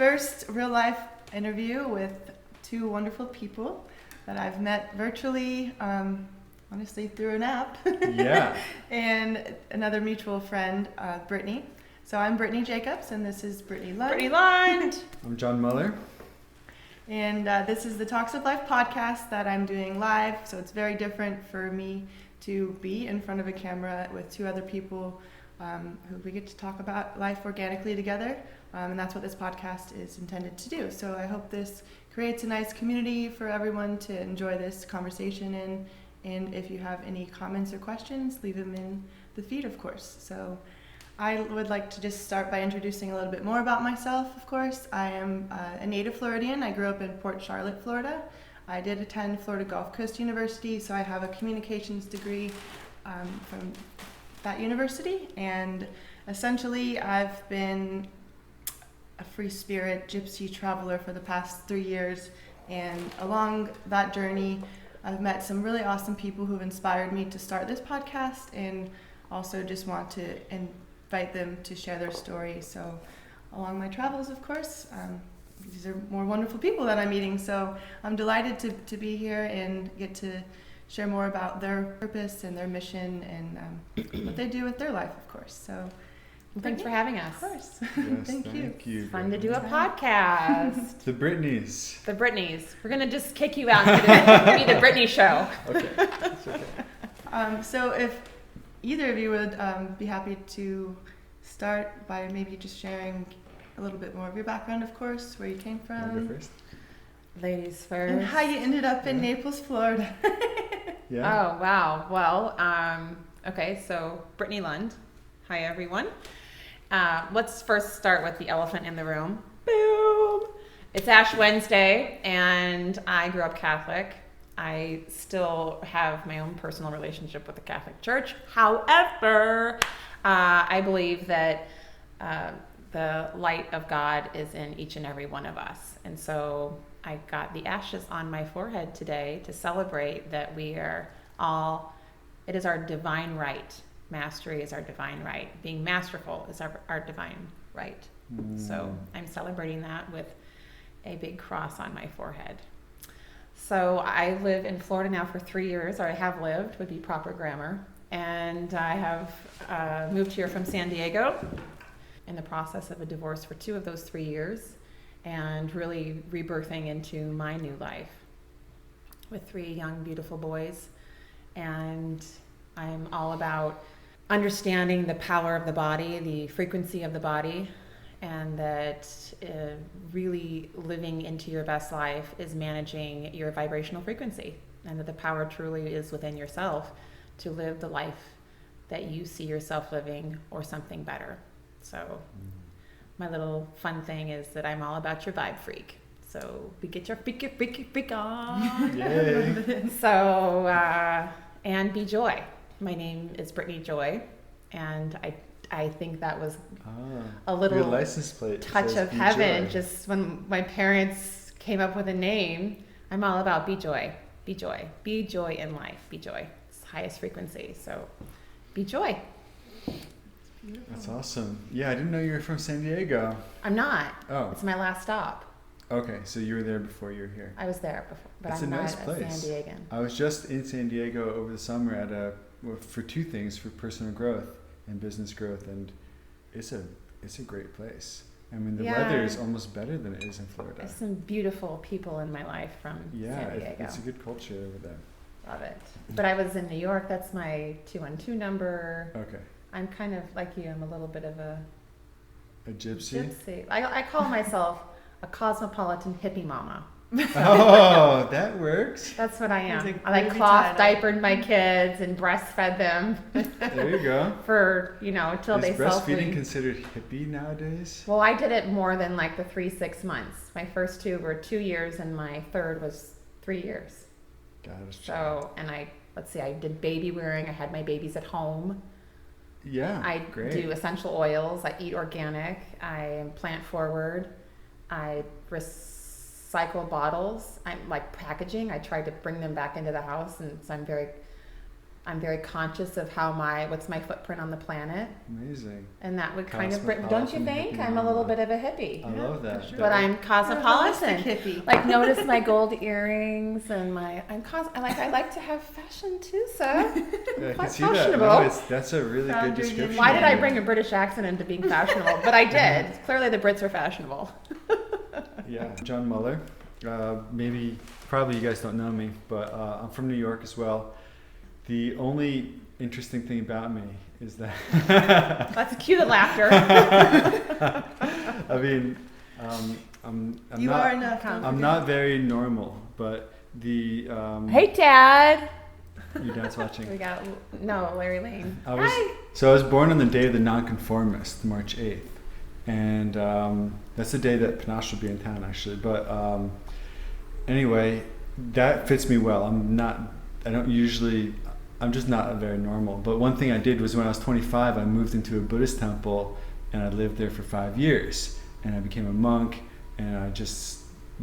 first real life interview with two wonderful people that I've met virtually, honestly through an app. Yeah. And another mutual friend, Brittany. So I'm Brittany Jacobs, and this is Brittany Lund. Brittany Lund. I'm John Mueller. And this is the Talks of Life podcast that I'm doing live. So it's very different for me to be in front of a camera with two other people who we get to talk about life organically together. And that's what this podcast is intended to do. So I hope this creates a nice community for everyone to enjoy this conversation in. And if you have any comments or questions, leave them in the feed, of course. So I would like to just start by introducing a little bit more about myself, of course. I am a native Floridian. I grew up in Port Charlotte, Florida. I did attend Florida Gulf Coast University, so I have a communications degree from that university. And essentially, I've been a free spirit gypsy traveler for the past 3 years. And along that journey, I've met some really awesome people who've inspired me to start this podcast, and also just want to invite them to share their story. So along my travels, of course, these are more wonderful people that I'm meeting. So I'm delighted to be here and get to share more about their purpose and their mission and what they do with their life, of course. So Thanks for having us. Of course. Yes, Thank you. It's fun to do a podcast. The Brittany's. The Brittany's. We're going to just kick you out and be the Brittany show. Okay. That's okay. So if either of you would be happy to start by maybe just sharing a little bit more of your background, of course, where you came You wanna from. go first? Ladies first. And how you ended up in Yeah. Naples, Florida. Yeah. Oh, wow. Well, okay, so Brittany Lund. Hi, everyone. Let's first start with the elephant in the room. Boom! It's Ash Wednesday, and I grew up Catholic. I still have my own personal relationship with the Catholic Church. However, I believe that the light of God is in each and every one of us. And so I got the ashes on my forehead today to celebrate that we are all, it is our divine right. Mastery is our divine right. Being masterful is our divine right. So I'm celebrating that with a big cross on my forehead. So I live in Florida now for 3 years, or I have lived, would be proper grammar. And I have moved here from San Diego in the process of a divorce for 2 of those 3 years, and really rebirthing into my new life with 3 young, beautiful boys. And I'm all about understanding the power of the body, the frequency of the body, and that really living into your best life is managing your vibrational frequency, and that the power truly is within yourself to live the life that you see yourself living, or something better. So my little fun thing is that I'm all about your vibe freak. So we get your freak on. Yay. So, and be joy. My name is Brittany Joy, and I think that was a little your license plate touch says of Be heaven. Joy. Just when my parents came up with a name, I'm all about be joy, be joy, be joy in life, be joy. It's the highest frequency, so be joy. That's awesome. Yeah, I didn't know you were from San Diego. I'm not. Oh, It's my last stop. okay. So you were there before you were here. I was there before, but It's I'm a not nice a place. San Diegan. I was just in San Diego over the summer for 2 things, for personal growth and business growth, and it's a great place. I mean, the weather is almost better than it is in Florida. There's some beautiful people in my life from San Diego. It's a good culture over there. Love it. But I was in New York. That's my 212 number. Okay. I'm kind of like you. I'm a little bit of a gypsy? gypsy. I call myself a cosmopolitan hippie mama. Oh, that works. That's what I am. It's a I like groovy cloth title. diapered my kids and breastfed them There you go. for, till they Is breastfeeding self-wean. considered hippie nowadays? Well, I did it more than like the 3-6 months. My first 2 were 2 years, and my third was 3 years. Gotcha. So, and I did baby wearing. I had my babies at home. Yeah, I great. do essential oils. I eat organic. I am plant forward. I recycle bottles. I'm like packaging. I tried to bring them back into the house, and so I'm very I'm very conscious of what's my footprint on the planet. Amazing. And that would kind of bring, don't you think? I'm a little bit of a hippie. I love that. But I'm cosmopolitan. Hippie. Like, notice my gold earrings and I like to have fashion too, so Yeah, I quite can see that. fashionable. No, that's a really Proud good you're description. Why did I bring a British accent into being fashionable? But I did. Clearly the Brits are fashionable. Yeah, John Mueller. Probably you guys don't know me, but I'm from New York as well. The only interesting thing about me is that Let's cue the laughter. I mean, I'm You not, are enough. I'm not very normal, but the Hey, Dad. your dad's watching. We got Larry Lane. I was born on the day of the Nonconformist, March 8th, and that's the day that Panache will be in town, actually. But anyway, that fits me well. I'm just not very normal. But one thing I did was when I was 25, I moved into a Buddhist temple, and I lived there for 5 years, and I became a monk, and I just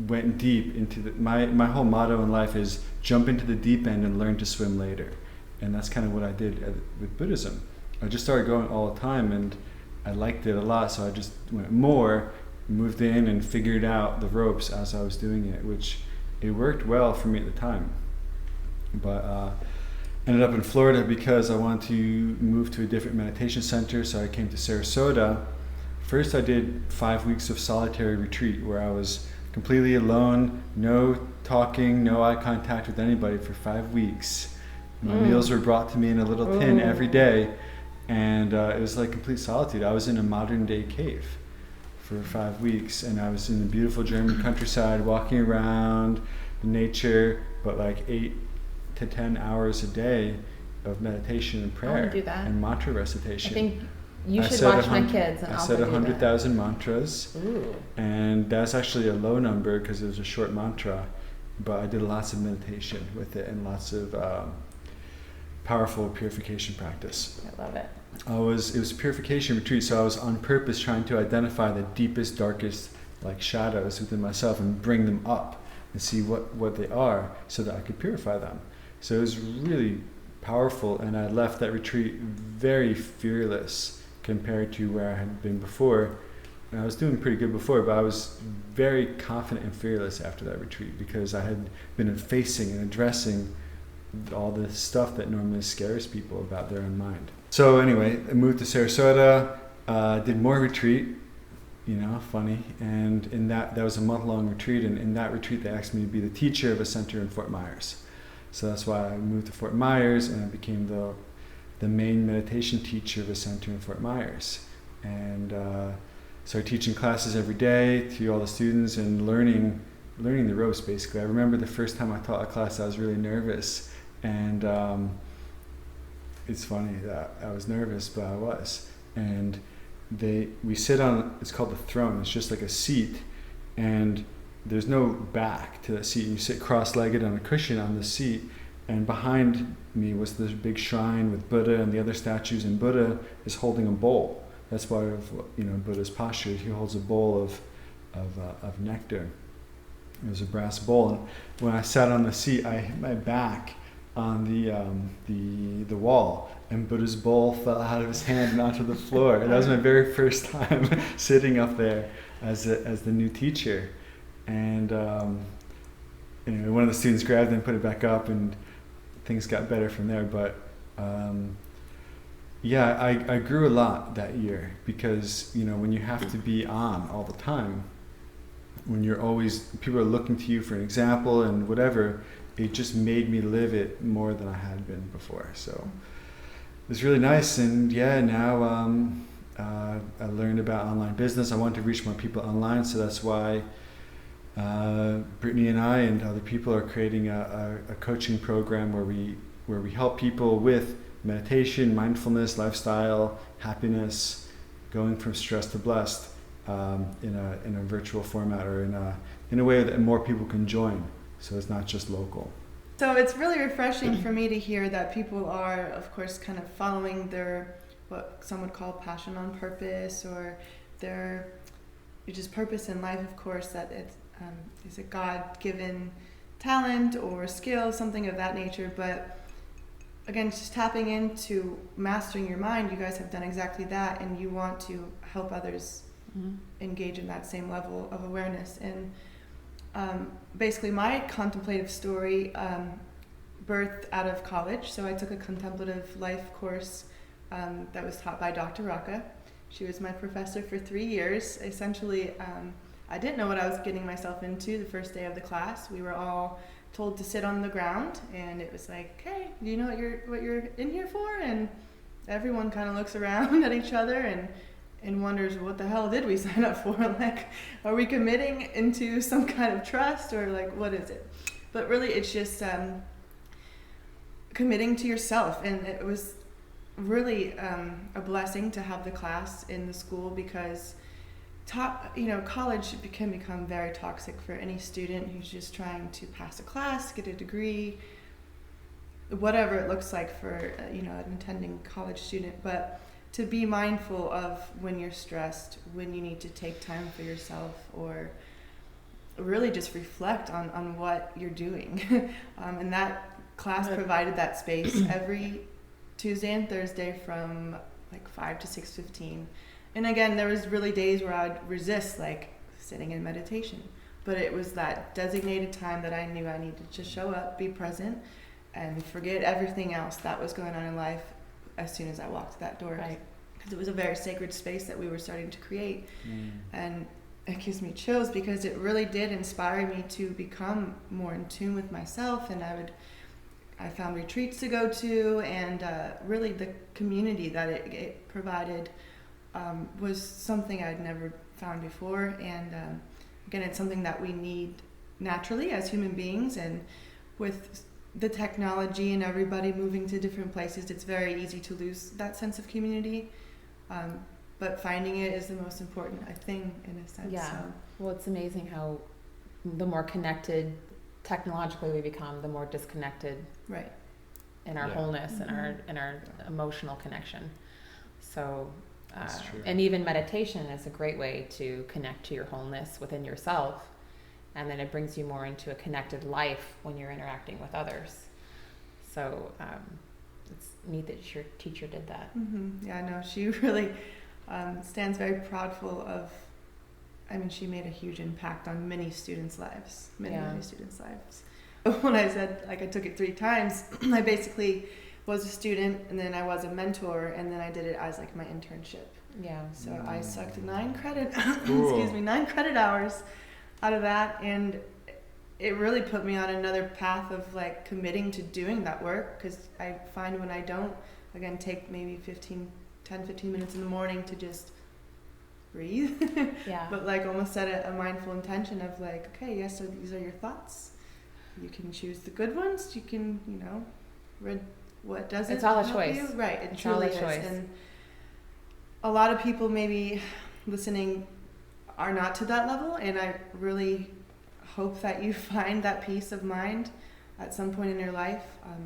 went deep into my whole motto in life is jump into the deep end and learn to swim later. And that's kind of what I did with Buddhism. I just started going all the time, and I liked it a lot, so I just went more, moved in and figured out the ropes as I was doing it, which it worked well for me at the time. But ended up in Florida because I wanted to move to a different meditation center, so I came to Sarasota. First I did 5 weeks of solitary retreat where I was completely alone, no talking, no eye contact with anybody for 5 weeks. My meals were brought to me in a little tin every day, and it was like complete solitude. I was in a modern day cave for 5 weeks, and I was in the beautiful German countryside walking around nature, but like 8 to 10 hours a day of meditation and prayer do that. and mantra recitation. I think you should watch my kids and I also said do 100,000 mantras. Ooh. And that's actually a low number because it was a short mantra, but I did lots of meditation with it and lots of powerful purification practice. I love it. It was a purification retreat, so I was on purpose trying to identify the deepest, darkest like shadows within myself and bring them up and see what they are so that I could purify them. So it was really powerful, and I left that retreat very fearless compared to where I had been before. And I was doing pretty good before, but I was very confident and fearless after that retreat because I had been facing and addressing all the stuff that normally scares people about their own mind. So anyway, I moved to Sarasota, did more retreat, funny, and in that was a month-long retreat, and in that retreat they asked me to be the teacher of a center in Fort Myers. So that's why I moved to Fort Myers, and I became the main meditation teacher of a center in Fort Myers. And started teaching classes every day to all the students and learning the ropes, basically. I remember the first time I taught a class, I was really nervous. And it's funny that I was nervous, but I was. And we sit on, it's called the throne. It's just like a seat, and there's no back to the seat. You sit cross-legged on a cushion on the seat, and behind me was this big shrine with Buddha and the other statues, and Buddha is holding a bowl. That's why Buddha's posture. He holds a bowl of nectar. It was a brass bowl, and when I sat on the seat, I hit my back on the wall, and Buddha's bowl fell out of his hand and onto the floor. And that was my very first time sitting up there as the new teacher. And one of the students grabbed it and put it back up, and things got better from there. But I grew a lot that year because when you have to be on all the time, when people are looking to you for an example and whatever, it just made me live it more than I had been before. So it was really nice. And now I learned about online business. I wanted to reach more people online, so that's why Brittany and I and other people are creating a coaching program where we help people with meditation, mindfulness, lifestyle, happiness, going from stressed to blessed in a virtual format or in a way that more people can join. So it's not just local. So it's really refreshing for me to hear that people are, of course, kind of following their, what some would call passion on purpose, or their just purpose in life, of course, that it's is a God-given talent or skill, something of that nature. But again, just tapping into mastering your mind. You guys have done exactly that, and you want to help others engage in that same level of awareness. And basically my contemplative story birthed out of college. So I took a contemplative life course that was taught by Dr. Raka. She was my professor for 3 years. Essentially, I didn't know what I was getting myself into the first day of the class. We were all told to sit on the ground, and it was like, hey, do you know what you're in here for? And everyone kind of looks around at each other and wonders, what the hell did we sign up for? Like, are we committing into some kind of trust, or like, what is it? But really, it's just committing to yourself. And it was really a blessing to have the class in the school, because college can become very toxic for any student who's just trying to pass a class, get a degree, whatever it looks like for an attending college student. But to be mindful of when you're stressed, when you need to take time for yourself, or really just reflect on what you're doing. And that class provided that space every Tuesday and Thursday from like 5 to 6:15. And again, there was really days where I would resist, like sitting in meditation. But it was that designated time that I knew I needed to show up, be present, and forget everything else that was going on in life as soon as I walked that door. Right. Because it was a very sacred space that we were starting to create. And it gives me chills, because it really did inspire me to become more in tune with myself. And I found retreats to go to, and really the community that it provided was something I'd never found before. And again, it's something that we need naturally as human beings, and with the technology and everybody moving to different places, it's very easy to lose that sense of community. But finding it is the most important thing, in a sense. Yeah. So. Well, it's amazing how the more connected technologically we become, the more disconnected Right. in our wholeness and our emotional connection. So, and even meditation is a great way to connect to your wholeness within yourself, and then it brings you more into a connected life when you're interacting with others. So it's neat that your teacher did that. Yeah, no, she really stands very proudful of. I mean, she made a huge impact on many students' lives. Many students' lives. When I said, like, I took it 3 times, I basically was a student, and then I was a mentor, and then I did it as like my internship. Yeah. So I sucked 9 credit, Cool. 9 credit hours out of that, and it really put me on another path of like committing to doing that work, because I find when I don't, again, take maybe 15 minutes in the morning to just breathe, but like almost set a mindful intention of like, okay, yes, so these are your thoughts. You can choose the good ones. You can, read what doesn't. It's all a help choice. you. Right, it It's truly all a choice. is. And a lot of people maybe listening are not to that level, and I really hope that you find that peace of mind at some point in your life.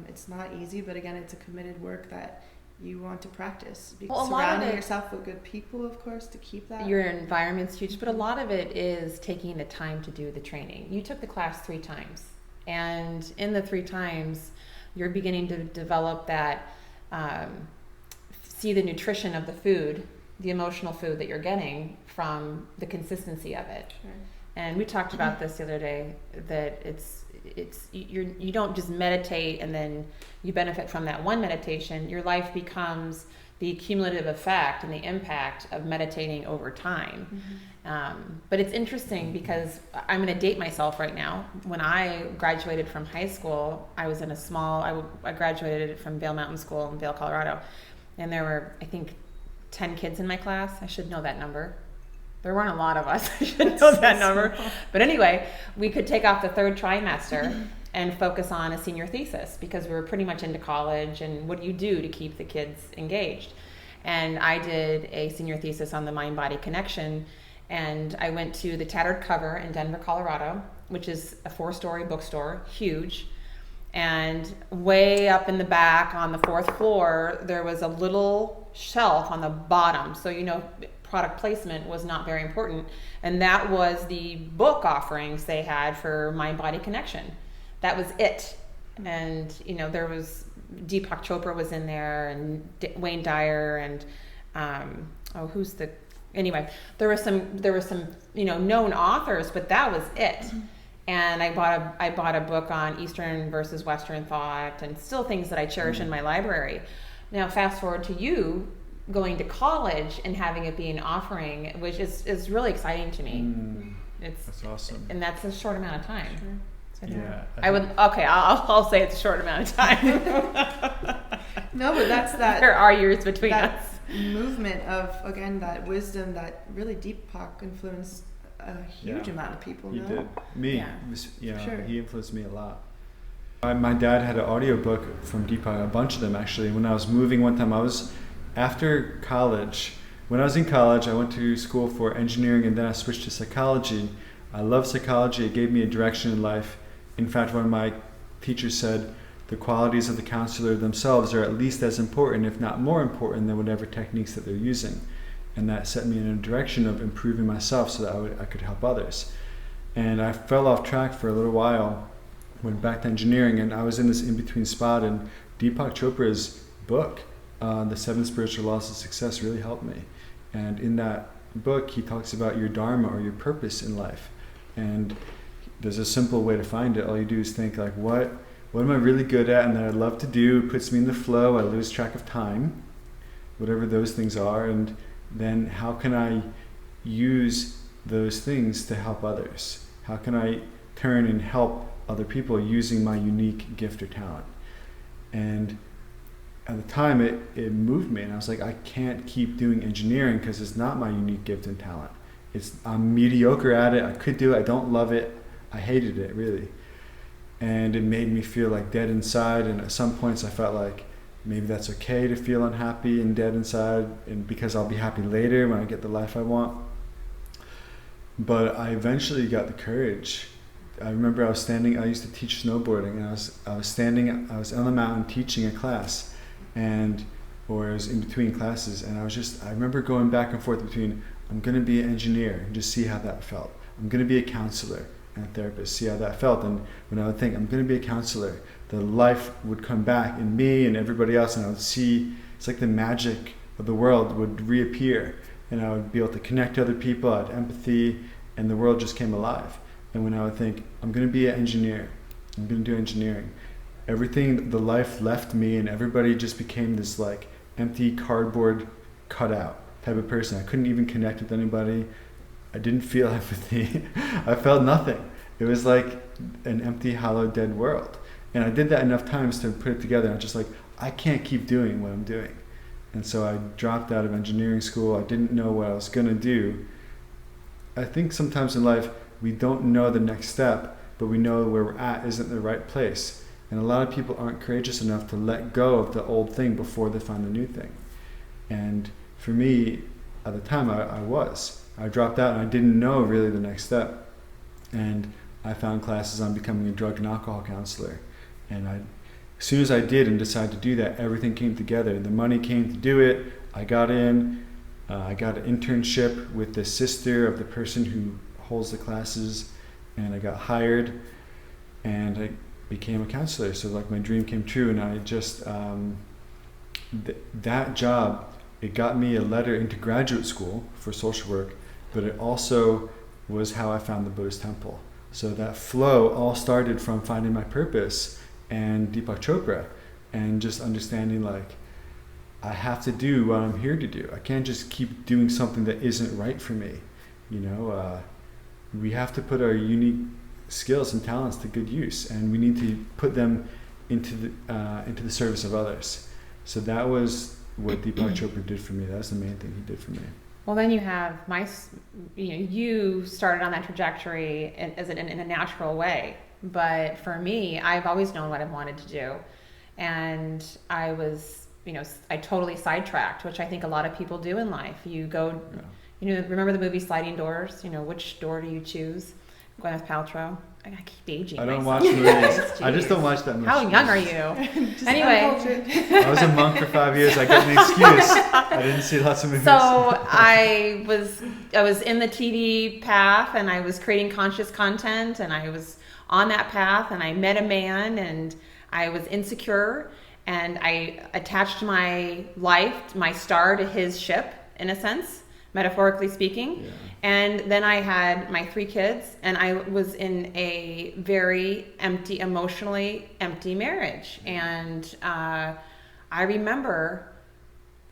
It's not easy, but again, it's a committed work that you want to practice. Surrounding yourself with good people, of course, to keep that. Your environment's huge, but a lot of it is taking the time to do the training. You took the class 3 times, and in the 3 times, you're beginning to develop that, see the nutrition of the food, the emotional food that you're getting from the consistency of it. Sure. And we talked about this the other day, that you don't just meditate and then you benefit from that one meditation. Your life becomes the cumulative effect and the impact of meditating over time. But it's interesting because I'm going to date myself right now. When I graduated from high school, I was in I graduated from Vail Mountain School in Vail, Colorado. And there were, I think, 10 kids in my class. I should know that number. There weren't a lot of us. I should know that number. But anyway, we could take off the 3rd trimester and focus on a senior thesis, because we were pretty much into college and what do you do to keep the kids engaged. And I did a senior thesis on the mind-body connection, and I went to the Tattered Cover in Denver, Colorado, which is a 4-story bookstore, huge. And way up in the back on the 4th floor, there was a little shelf on the bottom. So, product placement was not very important. And that was the book offerings they had for mind-body connection. That was it. And, there was Deepak Chopra was in there, and Wayne Dyer, and anyway, there were some known authors, but that was it. And I bought a book on Eastern versus Western thought, and still things that I cherish in my library. Now fast forward to you going to college and having it be an offering, which is really exciting to me. That's awesome. And that's a short amount of time. Sure. So I'll say it's a short amount of time. No, but that's that. There are years between that us. movement of, again, that wisdom that really Deepak influenced a huge amount of people. He no? did. Me. Yeah. Sure. He influenced me a lot. My dad had an audiobook from Deepak, a bunch of them actually. When I was moving one time, after college. When I was in college, I went to school for engineering, and then I switched to psychology. I love psychology. It gave me a direction in life. In fact, one of my teachers said, the qualities of the counselor themselves are at least as important, if not more important, than whatever techniques that they're using. And that set me in a direction of improving myself so that I could help others. And I fell off track for a little while, went back to engineering, and I was in this in-between spot, and Deepak Chopra's book, The 7 Spiritual Laws of Success, really helped me. And in that book, he talks about your dharma, or your purpose in life. And there's a simple way to find it. All you do is think like, what am I really good at and that I'd love to do? It puts me in the flow. I lose track of time, whatever those things are. And then how can I use those things to help others? How can I turn and help other people using my unique gift or talent? And at the time, it moved me, and I was like, I can't keep doing engineering because it's not my unique gift and talent. I'm mediocre at it. I could do it. I don't love it. I hated it, really. And it made me feel like dead inside, and at some points I felt like maybe that's okay to feel unhappy and dead inside, and because I'll be happy later when I get the life I want. But I eventually got the courage. I remember I used to teach snowboarding, and I was on the mountain teaching a class, or I was in between classes, and I remember going back and forth between, I'm going to be an engineer and just see how that felt. I'm going to be a counselor and a therapist, see how that felt. And when I would think, I'm going to be a counselor, the life would come back in me and everybody else, and I would see, it's like the magic of the world would reappear, and I would be able to connect to other people, I had empathy, and the world just came alive. And when I would think, I'm going to be an engineer, I'm going to do engineering, everything, the life left me, and everybody just became this like empty cardboard cutout type of person. I couldn't even connect with anybody. I didn't feel empathy. I felt nothing. It was like an empty, hollow, dead world. And I did that enough times to put it together. I'm just like, I can't keep doing what I'm doing. And so I dropped out of engineering school. I didn't know what I was going to do. I think sometimes in life, we don't know the next step, but we know where we're at isn't the right place. And a lot of people aren't courageous enough to let go of the old thing before they find the new thing. And for me, at the time, I dropped out and I didn't know really the next step. And I found classes on becoming a drug and alcohol counselor. And as soon as I did and decided to do that, everything came together. The money came to do it. I got in. I got an internship with the sister of the person who holds the classes. And I got hired. And I became a counselor. So like my dream came true. And I just, that job, it got me a letter into graduate school for social work, but it also was how I found the Buddhist temple. So that flow all started from finding my purpose and Deepak Chopra, and just understanding like, I have to do what I'm here to do. I can't just keep doing something that isn't right for me. We have to put our unique skills and talents to good use, and we need to put them into the service of others. So that was what Deepak Chopra did for me. That was the main thing he did for me. Well, then you have you started on that trajectory in a natural way. But for me, I've always known what I wanted to do. And I was, I totally sidetracked, which I think a lot of people do in life. You go, remember the movie Sliding Doors? Which door do you choose? Gwyneth Paltrow. I keep aging. I don't myself. watch movies. I just don't watch that much. How young are you? Anyway. I was a monk for 5 years. I got an excuse. I didn't see lots of movies. So I was in the TV path, and I was creating conscious content, and I was on that path, and I met a man, and I was insecure, And I attached my life, my star to his ship, in a sense, metaphorically speaking. Yeah. And then I had my 3 kids, and I was in a very empty, emotionally empty marriage. And I remember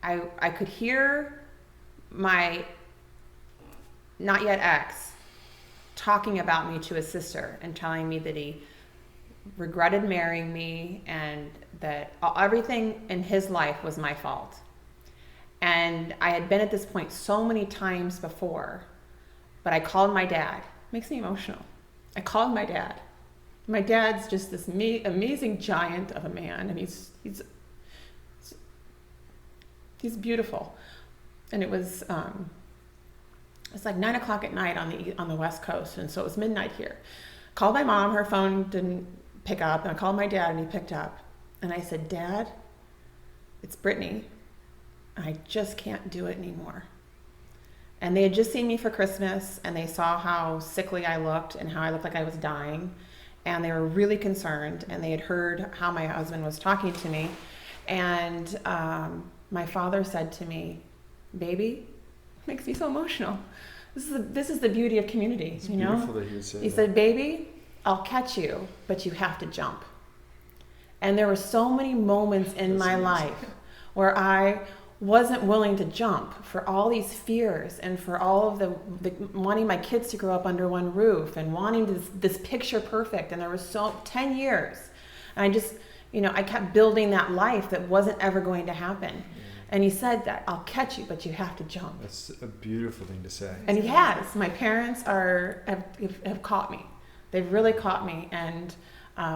I could hear my not yet ex talking about me to his sister and telling me that he regretted marrying me and that everything in his life was my fault. And I had been at this point so many times before, but I called my dad. It makes me emotional. I called my dad. My dad's just this amazing giant of a man, and he's beautiful. And it was like 9 o'clock at night on the West Coast, and so it was midnight here. Called my mom, her phone didn't pick up, and I called my dad, and he picked up. And I said, Dad, it's Brittany. I just can't do it anymore. And they had just seen me for Christmas, and they saw how sickly I looked and how I looked like I was dying. And they were really concerned, and they had heard how my husband was talking to me. And my father said to me, baby, it makes me so emotional. This is the beauty of community, It's you know? beautiful that he would say He that. said, baby, I'll catch you, but you have to jump. And there were so many moments in That's my amazing. life where I wasn't willing to jump for all these fears and for all of the wanting my kids to grow up under one roof and wanting this picture perfect. And there was 10 years. And I just, I kept building that life that wasn't ever going to happen. And he said that, I'll catch you, but you have to jump. That's a beautiful thing to say. And he has. My parents have caught me. They've really caught me, and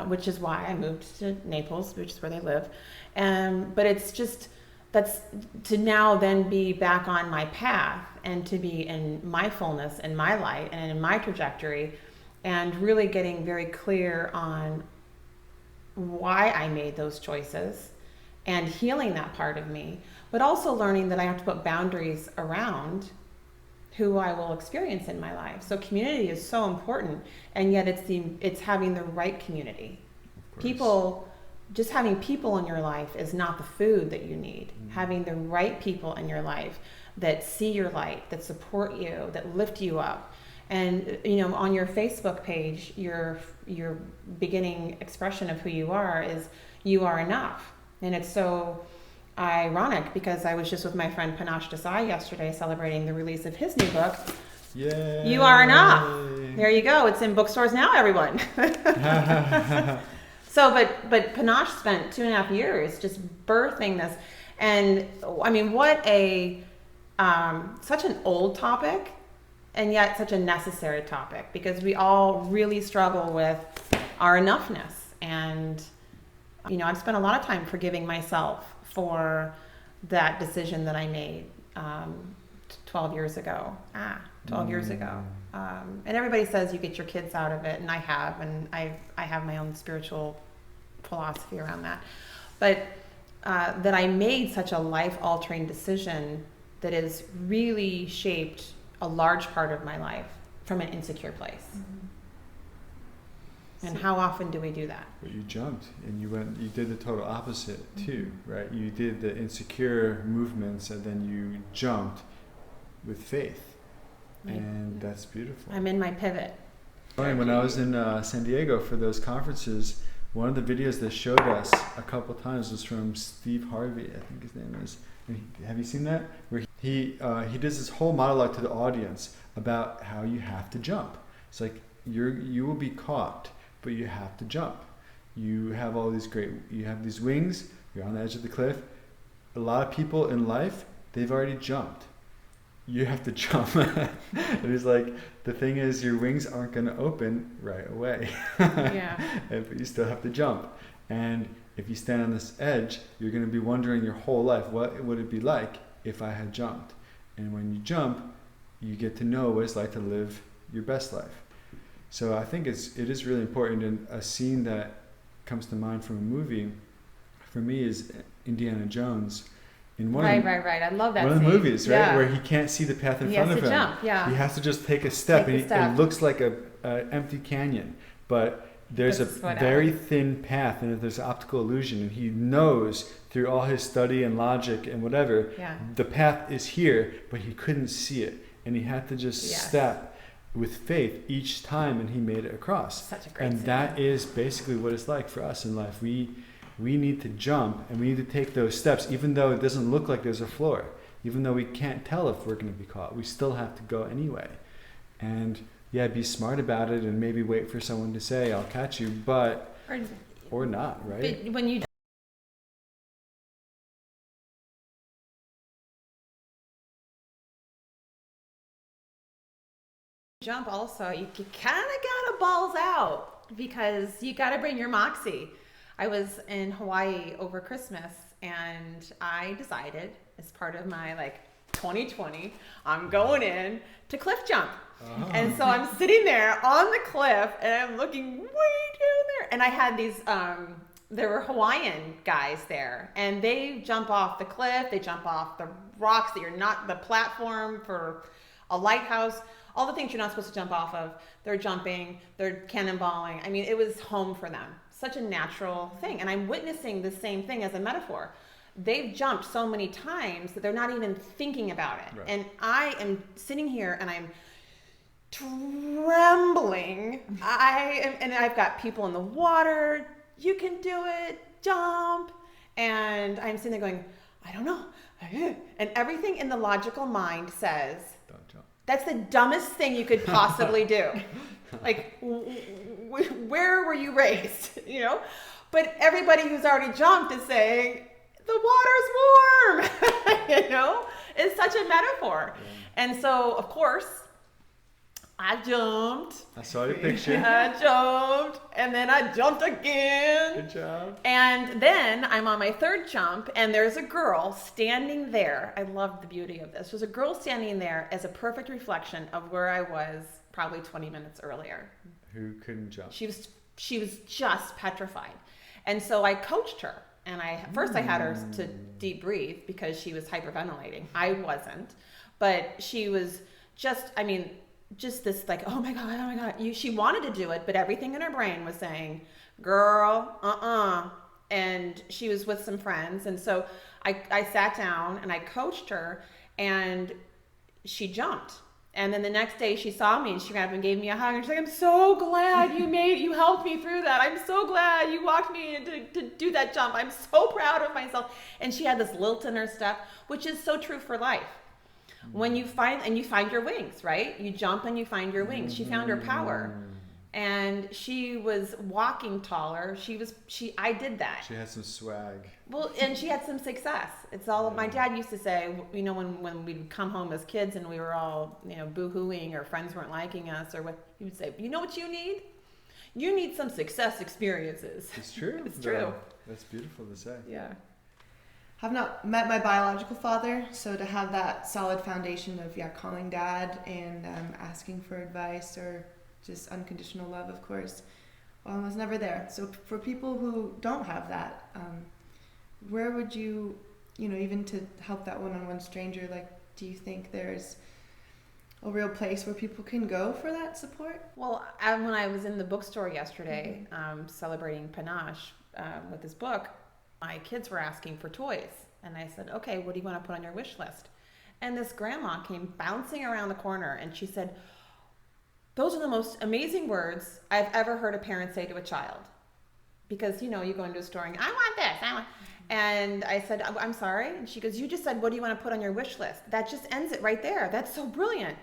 which is why I moved to Naples, which is where they live. But it's just, that's to now then be back on my path and to be in my fullness and my light and in my trajectory, and really getting very clear on why I made those choices and healing that part of me, but also learning that I have to put boundaries around who I will experience in my life. So community is so important, and yet it's having the right community. Just having people in your life is not the food that you need. Mm-hmm. Having the right people in your life that see your light, that support you, that lift you up. And on your Facebook page, your beginning expression of who you are is you are enough. And it's so ironic because I was just with my friend Panache Desai yesterday celebrating the release of his new book. Yay. You Are Enough. There you go. It's in bookstores now, everyone. So, but Panache spent 2.5 years just birthing this. And I mean, what such an old topic, and yet such a necessary topic, because we all really struggle with our enoughness. And, I've spent a lot of time forgiving myself for that decision that I made 12 years ago. 12 years ago. And everybody says you get your kids out of it, and I have, and I have my own spiritual philosophy around that. But that I made such a life-altering decision that has really shaped a large part of my life from an insecure place. Mm-hmm. And how often do we do that? But you jumped, and you did the total opposite too, right? You did the insecure movements, and then you jumped with faith. And that's beautiful. I'm in my pivot. When I was in San Diego for those conferences, one of the videos they showed us a couple times was from Steve Harvey, I think his name is. Have you seen that? Where he does this whole monologue to the audience about how you have to jump. It's like you will be caught, but you have to jump. You have you have these wings, you're on the edge of the cliff. A lot of people in life, they've already jumped. You have to jump. And he's like, the thing is, your wings aren't going to open right away. Yeah. But you still have to jump. And if you stand on this edge, you're going to be wondering your whole life, what would it be like if I had jumped? And when you jump, you get to know what it's like to live your best life. So I think it is really important. And a scene that comes to mind from a movie, for me, is Indiana Jones. In right. I love that one of the scene. movies, right, yeah. where he can't see the path in front of him. He has to jump, yeah. He has to just take a step, It looks like an empty canyon, but there's a very thin path, and if there's optical illusion, and he knows through all his study and logic and whatever, the path is here, but he couldn't see it, and he had to just step with faith each time, and he made it across. Such a great and that is basically what it's like for us in life. We need to jump, and we need to take those steps, even though it doesn't look like there's a floor, even though we can't tell if we're going to be caught. We still have to go anyway, and be smart about it, and maybe wait for someone to say, "I'll catch you," but or not, right? But when you jump, also you kind of gotta balls out, because you gotta bring your moxie. I was in Hawaii over Christmas, and I decided, as part of my 2020, I'm going in to cliff jump. And so I'm sitting there on the cliff, and I'm looking way down there, and I had these there were Hawaiian guys there, and they jump off the cliff, they jump off the rocks that you're not, the platform for a lighthouse, all the things you're not supposed to jump off of. They're jumping, they're cannonballing. I mean, it was home for them. Such a natural thing. And I'm witnessing the same thing as a metaphor. They've jumped so many times that they're not even thinking about it. Right. And I am sitting here, and I'm trembling. And I've got people in the water. You can do it. Jump. And I'm sitting there going, I don't know. And everything in the logical mind says, don't jump. That's the dumbest thing you could possibly do. Where were you raised? But everybody who's already jumped is saying, the water's warm. It's such a metaphor. Yeah. And so, of course, I jumped. I saw your picture. I jumped, and then I jumped again. Good job. And then I'm on my third jump, and there's a girl standing there. I love the beauty of this. There's a girl standing there as a perfect reflection of where I was probably 20 minutes earlier. Who couldn't jump? She was just petrified. And so I coached her. And first I had her to deep breathe, because she was hyperventilating. I wasn't. But she was just this oh my God. She wanted to do it, but everything in her brain was saying, girl, And she was with some friends. And so I sat down and I coached her, and she jumped. And then the next day she saw me, and she ran up and gave me a hug, and she's like, I'm so glad you helped me through that. I'm so glad you walked me to do that jump. I'm so proud of myself. And she had this lilt in her step, which is so true for life. When you find your wings, right? You jump and you find your wings. She found her power. And she was walking taller. I did that. She had some swag. Well, and she had some success. It's all, my dad used to say, when we'd come home as kids and we were all, boo-hooing, or friends weren't liking us, or what, he would say, you know what you need? You need some success experiences. It's true. It's true. That's beautiful to say. Yeah. I've not met my biological father, so to have that solid foundation of calling dad and asking for advice, or just unconditional love, of course, I was never there. So for people who don't have that, where would you, even to help that one-on-one stranger, do you think there's a real place where people can go for that support? Well, when I was in the bookstore yesterday, celebrating Panache with this book, my kids were asking for toys. And I said, okay, what do you want to put on your wish list? And this grandma came bouncing around the corner, and she said, those are the most amazing words I've ever heard a parent say to a child. Because, you go into a store and I want this, and I said, I'm sorry. And she goes, you just said, what do you want to put on your wish list? That just ends it right there. That's so brilliant.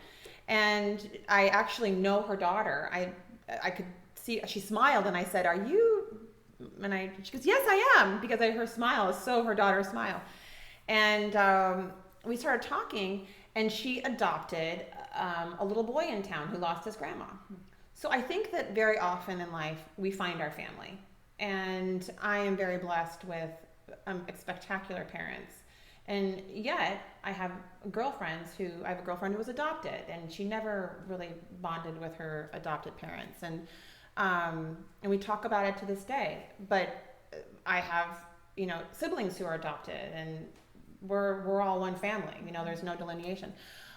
And I actually know her daughter. I could see, she smiled, and I said, are you? And she goes, yes, I am, because her smile is so her daughter's smile. And we started talking, and she adopted a little boy in town who lost his grandma. So I think that very often in life we find our family, and I am very blessed with spectacular parents. And yet I have a girlfriend who was adopted, and she never really bonded with her adopted parents. And we talk about it to this day. But I have, siblings who are adopted, and we're all one family. There's no delineation.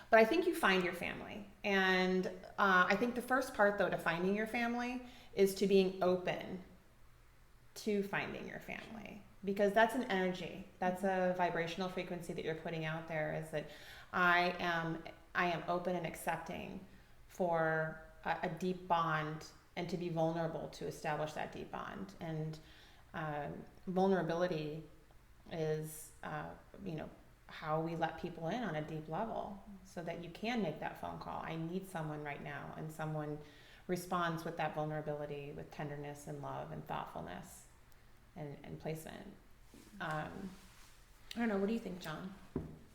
But I think you find your family. And I think the first part, though, to finding your family is to being open to finding your family, because that's an energy, that's a vibrational frequency that you're putting out there, is that I am open and accepting for a deep bond, and to be vulnerable to establish that deep bond. And vulnerability is how we let people in on a deep level, so that you can make that phone call. I need someone right now, and someone responds with that vulnerability, with tenderness and love and thoughtfulness and placement. I don't know, what do you think, John?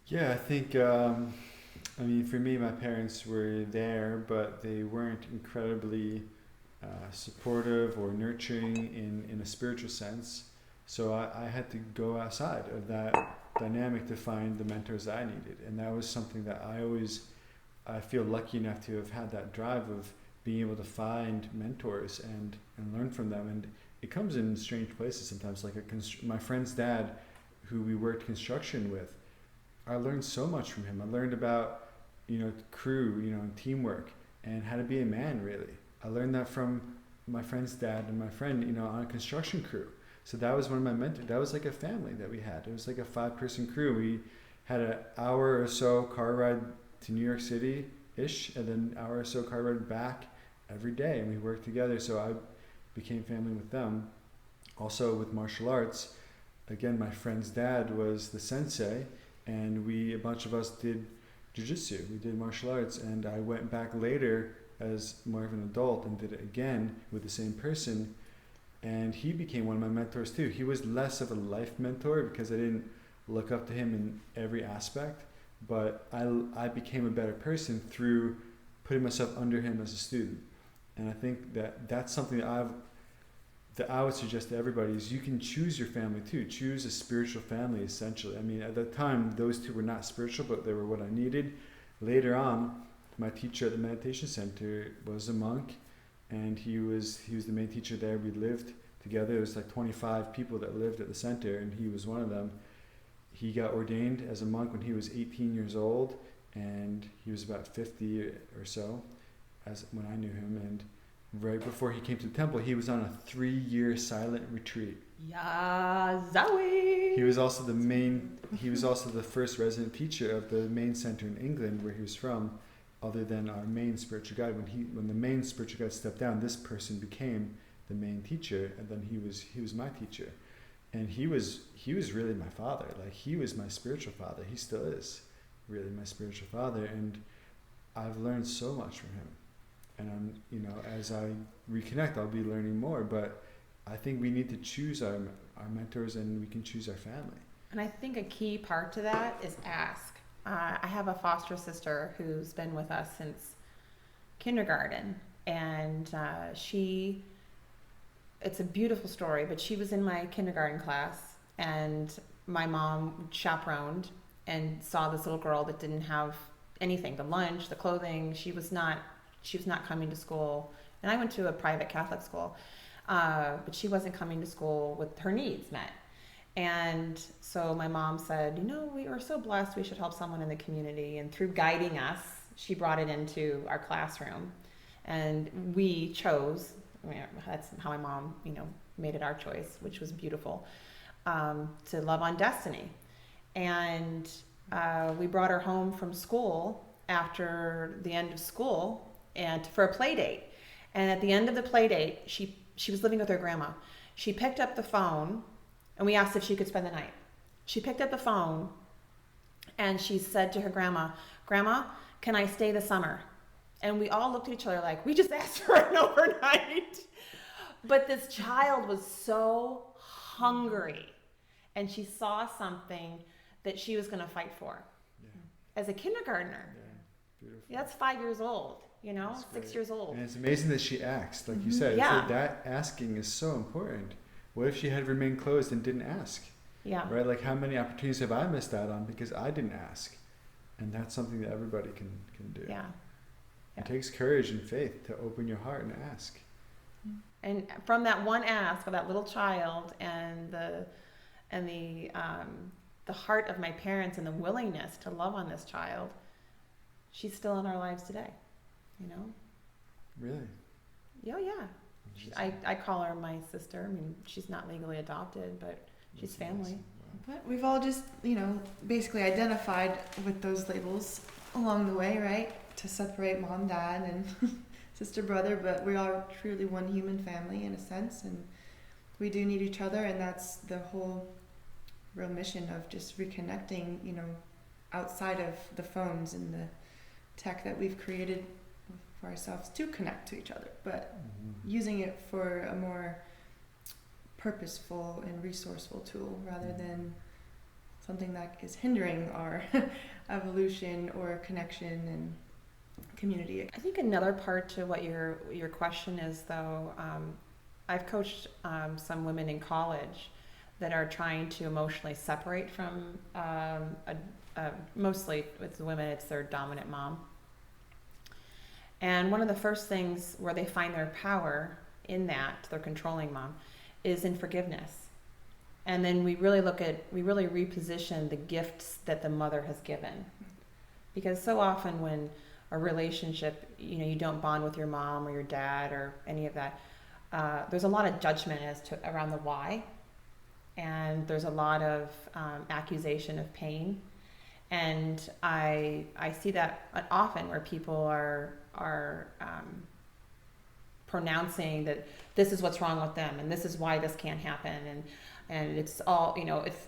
Yeah, I think, for me, my parents were there, but they weren't incredibly supportive or nurturing in a spiritual sense. So I had to go outside of that dynamic to find the mentors I needed. And that was something that I feel lucky enough to have had that drive of being able to find mentors and learn from them. And it comes in strange places sometimes, like my friend's dad, who we worked construction with. I learned so much from him. I learned about, crew, and teamwork, and how to be a man, really. I learned that from my friend's dad and my friend, on a construction crew. So that was one of my mentors. That was like a family that we had. It was like a 5-person crew. We had an hour or so car ride to New York City-ish, and then an hour or so car ride back every day, and we worked together. So I became family with them. Also with martial arts, again, my friend's dad was the sensei, and a bunch of us did jiu-jitsu. We did martial arts, and I went back later as more of an adult and did it again with the same person, and he became one of my mentors too. He was less of a life mentor because I didn't look up to him in every aspect, but I became a better person through putting myself under him as a student. And I think that's something that I would suggest to everybody, is you can choose your family too. Choose a spiritual family, essentially. At the time, those two were not spiritual, but they were what I needed. Later on, my teacher at the meditation center was a monk, and he was the main teacher there. We lived together. It was like 25 people that lived at the center, and he was one of them. He got ordained as a monk when he was 18 years old, and he was about 50 or so when I knew him. And right before he came to the temple, he was on a 3-year silent retreat. Yeah, Zoe. He was also the first resident teacher of the main center in England, where he was from, other than our main spiritual guide. When the main spiritual guide stepped down, this person became the main teacher, and then he was my teacher. And he was really my father. Like, he was my spiritual father. He still is really my spiritual father, and I've learned so much from him. And as I reconnect, I'll be learning more. But I think we need to choose our mentors, and we can choose our family. And I think a key part to that is ask. I have a foster sister who's been with us since kindergarten, and it's a beautiful story, but she was in my kindergarten class, and my mom chaperoned and saw this little girl that didn't have anything, the lunch, the clothing. She was not coming to school, and I went to a private Catholic school, but she wasn't coming to school with her needs met. And so my mom said, we are so blessed, we should help someone in the community. And through guiding us, she brought it into our classroom, and we chose, that's how my mom, made it our choice, which was beautiful, to love on Destiny. And we brought her home from school after the end of school and for a play date. And at the end of the play date, she was living with her grandma. She picked up the phone, and we asked if she could spend the night. She picked up the phone, and she said to her grandma, "Grandma, can I stay the summer?" And we all looked at each other like, we just asked for an overnight. But this child was so hungry, and she saw something that she was going to fight for. Yeah. As a kindergartner. Yeah, beautiful. Yeah, that's 5 years old, 6 years old. And it's amazing that she asked, like you said. Yeah. It's like that asking is so important. What if she had remained closed and didn't ask? Yeah. Right? Like, how many opportunities have I missed out on because I didn't ask? And that's something that everybody can do. Yeah. It takes courage and faith to open your heart and ask. And from that one ask of that little child, and the heart of my parents and the willingness to love on this child, she's still in our lives today. Really? Oh yeah. I call her my sister. I mean, she's not legally adopted, but she's family. But we've all just, basically identified with those labels along the way, right? To separate mom, dad, and sister, brother, but we are truly one human family in a sense, and we do need each other, and that's the whole real mission of just reconnecting, outside of the phones and the tech that we've created for ourselves to connect to each other, but using it for a more purposeful and resourceful tool rather than something that is hindering our evolution or connection and community. I think another part to what your question is, though, I've coached some women in college that are trying to emotionally separate from mostly with women, it's their dominant mom. And one of the first things where they find their power in that, their controlling mom, is in forgiveness. And then we really reposition the gifts that the mother has given. Because so often when a relationship, you don't bond with your mom or your dad or any of that, there's a lot of judgment around the why. And there's a lot of accusation of pain. And I see that often where people are pronouncing that this is what's wrong with them and this is why this can't happen, and it's all,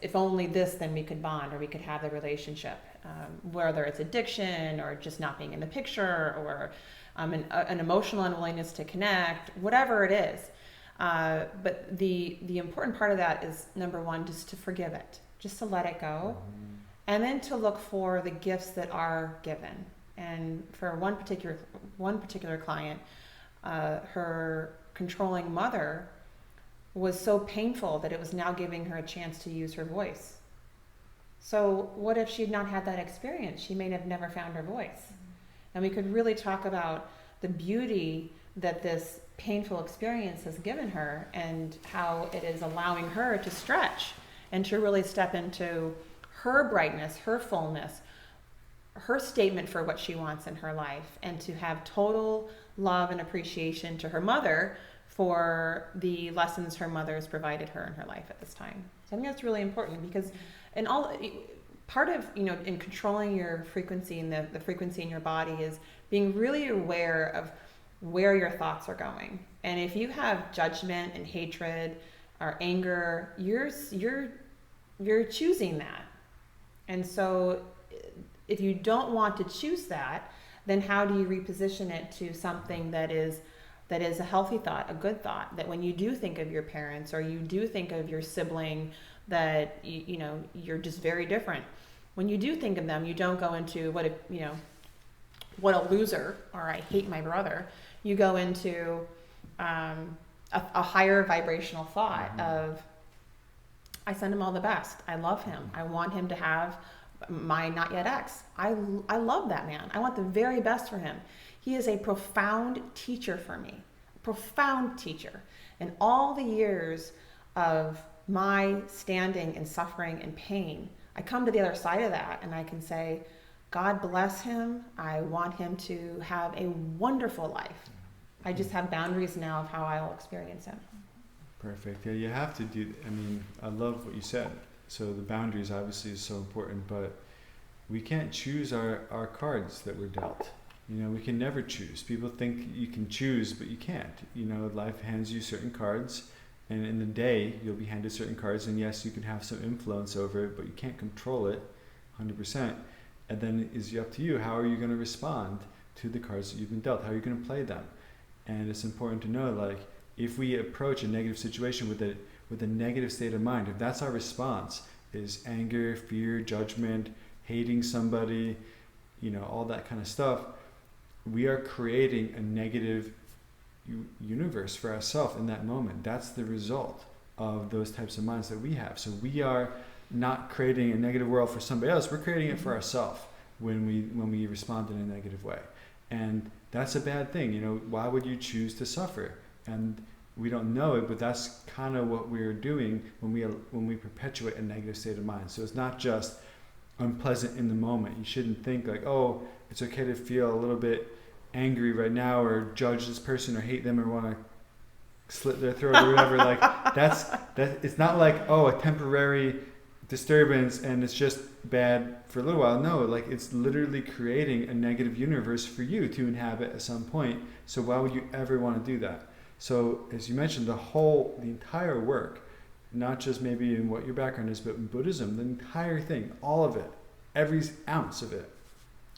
if only this, then we could bond or we could have the relationship, whether it's addiction or just not being in the picture or an emotional unwillingness to connect, whatever it is. But the important part of that is, number one, just to forgive it, just to let it go, and then to look for the gifts that are given. And for one particular client, her controlling mother was so painful that it was now giving her a chance to use her voice. So what if she'd not had that experience? She may have never found her voice. And we could really talk about the beauty that this painful experience has given her and how it is allowing her to stretch and to really step into her brightness, her fullness, her statement for what she wants in her life, and to have total love and appreciation to her mother for the lessons her mother has provided her in her life at this time. So I think that's really important, because part of, in controlling your frequency and the frequency in your body is being really aware of where your thoughts are going. And if you have judgment and hatred or anger, you're choosing that. And so if you don't want to choose that, then how do you reposition it to something that is a healthy thought, a good thought, that when you do think of your parents or you do think of your sibling, that you're just very different. When you do think of them, you don't go into what a loser, or I hate my brother. You go into a higher vibrational thought of, I send him all the best. I love him. I want him to have my not yet ex. I love that man. I want the very best for him. He is a profound teacher for me, profound teacher. And all the years of my standing and suffering and pain, I come to the other side of that and I can say, God bless him. I want him to have a wonderful life. I just have boundaries now of how I'll experience him. Perfect. Yeah, you have to do, I love what you said. So the boundaries obviously is so important, but we can't choose our cards that we're dealt. We can never choose. People think you can choose, but you can't. Life hands you certain cards, and in the day you'll be handed certain cards, and yes, you can have some influence over it, but you can't control it 100%. And then it's up to you. How are you going to respond to the cards that you've been dealt? How are you going to play them? And it's important to know, if we approach a negative situation with a negative state of mind, if that's our response, is anger, fear, judgment, hating somebody, all that kind of stuff, we are creating a negative universe for ourselves in that moment. That's the result of those types of minds that we have. So we are not creating a negative world for somebody else. We're creating it for ourselves when we respond in a negative way. And that's a bad thing. Why would you choose to suffer? And we don't know it, but that's kind of what we're doing when we perpetuate a negative state of mind. So it's not just unpleasant in the moment. You shouldn't think oh, it's okay to feel a little bit angry right now or judge this person or hate them or want to slit their throat or whatever. Like it's not like, oh, a temporary disturbance and it's just bad for a little while. No, like it's literally creating a negative universe for you to inhabit at some point. So why would you ever want to do that? So as you mentioned, the entire work, not just maybe in what your background is, but in Buddhism, the entire thing, all of it, every ounce of it,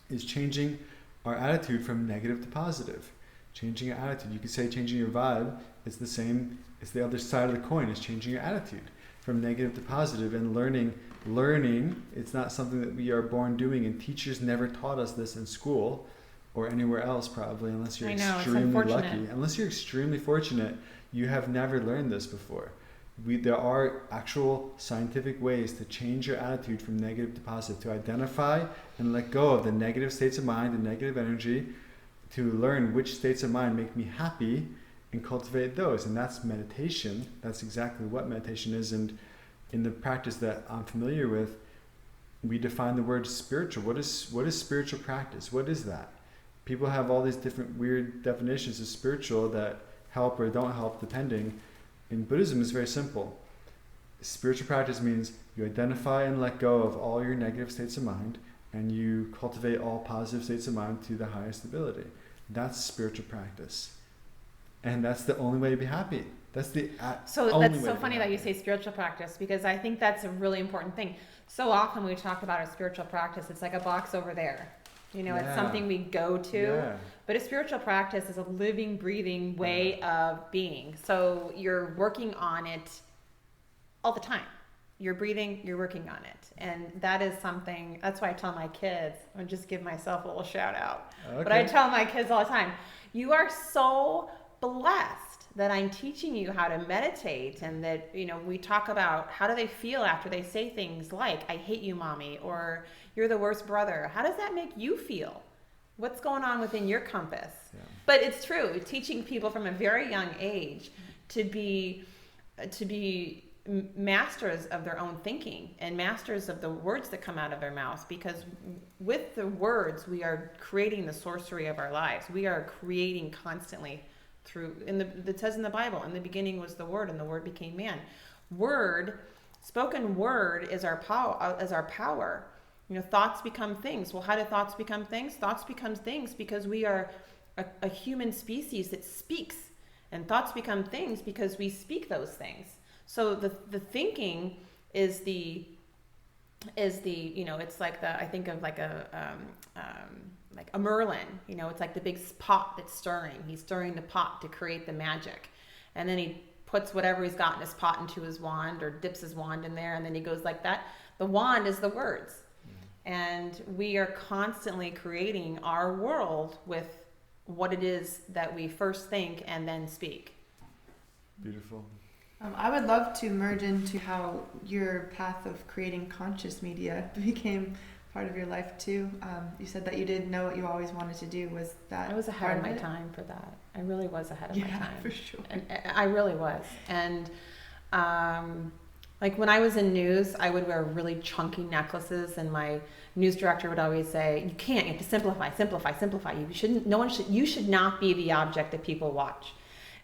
is changing our attitude from negative to positive. Changing your attitude. You could say changing your vibe is the same, it's the other side of the coin, is changing your attitude from negative to positive. And learning, it's not something that we are born doing, and teachers never taught us this in school or anywhere else probably, unless you're extremely lucky. Unless you're extremely fortunate, you have never learned this before. There are actual scientific ways to change your attitude from negative to positive, to identify and let go of the negative states of mind and negative energy, to learn which states of mind make me happy and cultivate those. And that's meditation. That's exactly what meditation is. And in the practice that I'm familiar with, we define the word spiritual. What is spiritual practice? What is that? People have all these different weird definitions of spiritual that help or don't help depending. In Buddhism, it's very simple. Spiritual practice means you identify and let go of all your negative states of mind, and you cultivate all positive states of mind to the highest ability. That's spiritual practice. And that's the only way to be happy. That's the only that's so funny that you say spiritual practice, because I think that's a really important thing. So often when we talk about a spiritual practice, it's like a box over there. It's something we go to. Yeah. But a spiritual practice is a living, breathing way of being. So you're working on it all the time. You're breathing, you're working on it. And that is something, that's why I tell my kids, I'll just give myself a little shout out. Okay. But I tell my kids all the time, you are so blessed that I'm teaching you how to meditate, and that, we talk about how do they feel after they say things like, I hate you, mommy, or you're the worst brother. How does that make you feel? What's going on within your compass? Yeah. But it's true, teaching people from a very young age to be masters of their own thinking and masters of the words that come out of their mouths, because with the words we are creating the sorcery of our lives. We are creating constantly through, it says in the Bible, in the beginning was the Word, and the Word became man. Spoken word is our power. Thoughts become things. Well, how do thoughts become things? Thoughts become things because we are a human species that speaks, and thoughts become things because we speak those things. So the thinking is the it's like I think of like a Merlin. It's like the big pot that's stirring. He's stirring the pot to create the magic, and then he puts whatever he's got in his pot into his wand, or dips his wand in there, and then he goes like that. The wand is the words, and we are constantly creating our world with what it is that we first think and then speak. Beautiful. I would love to merge into how your path of creating conscious media became part of your life too. You said that you didn't know what you always wanted to do. Was that? I was ahead of my time for that. I really was ahead of my time. Yeah, for sure. And I really was. And like when I was in news, I would wear really chunky necklaces, and my news director would always say, "You can't. You have to simplify, simplify, simplify. You shouldn't. You should not be the object that people watch."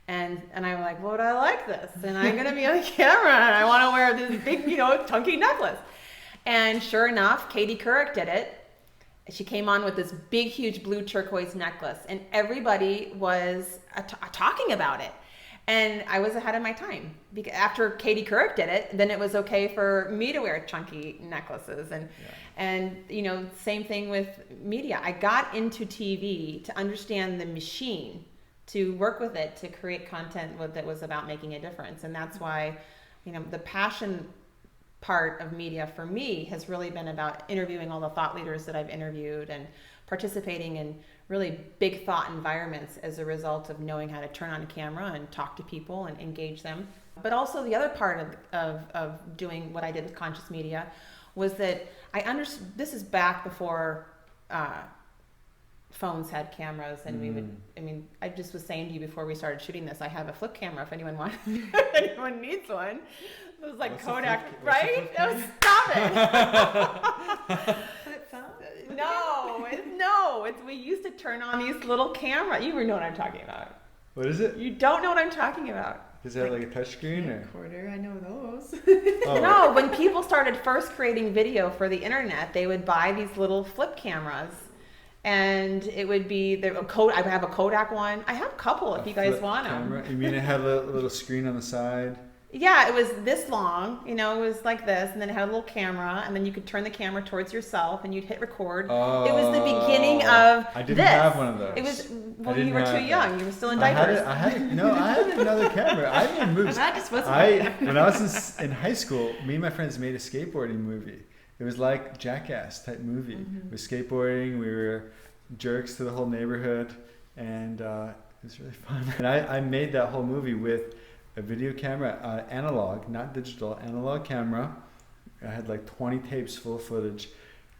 And I'm like, well, I like this, and I'm gonna be on the camera, and I want to wear this big, chunky necklace. And sure enough, Katie Couric did it. She came on with this big, huge blue turquoise necklace, and everybody was talking about it. And I was ahead of my time. After Katie Couric did it, then it was okay for me to wear chunky necklaces. And same thing with media. I got into TV to understand the machine, to work with it, to create content that was about making a difference. And that's why, the passion part of media for me has really been about interviewing all the thought leaders that I've interviewed, and participating in really big thought environments as a result of knowing how to turn on a camera and talk to people and engage them. But also the other part of doing what I did with conscious media was that I understood, this is back before phones had cameras, and I just was saying to you before we started shooting this, I have a flip camera if anyone wants, if anyone needs one. It was like Kodak, right? Stop it. Flip phone? No, we used to turn on these little cameras. You know what I'm talking about. What is it? You don't know what I'm talking about. Is that like a touchscreen or? Recorder, I know those. Oh. No, when people started first creating video for the internet, they would buy these little flip cameras. And it would be I have a Kodak one. I have a couple if you guys want them. You mean it had a little screen on the side? Yeah, it was this long, it was like this, and then it had a little camera, and then you could turn the camera towards yourself, and you'd hit record. Oh, it was the beginning of I didn't this. have one of those. It was, well, you were too young. You were still in I diapers. had another camera. I made movies. That just wasn't When I was in high school, me and my friends made a skateboarding movie. It was like Jackass type movie. Mm-hmm. We were skateboarding, we were jerks to the whole neighborhood, and it was really fun. And I made that whole movie with a video camera, analog, not digital, analog camera. I had like 20 tapes full of footage,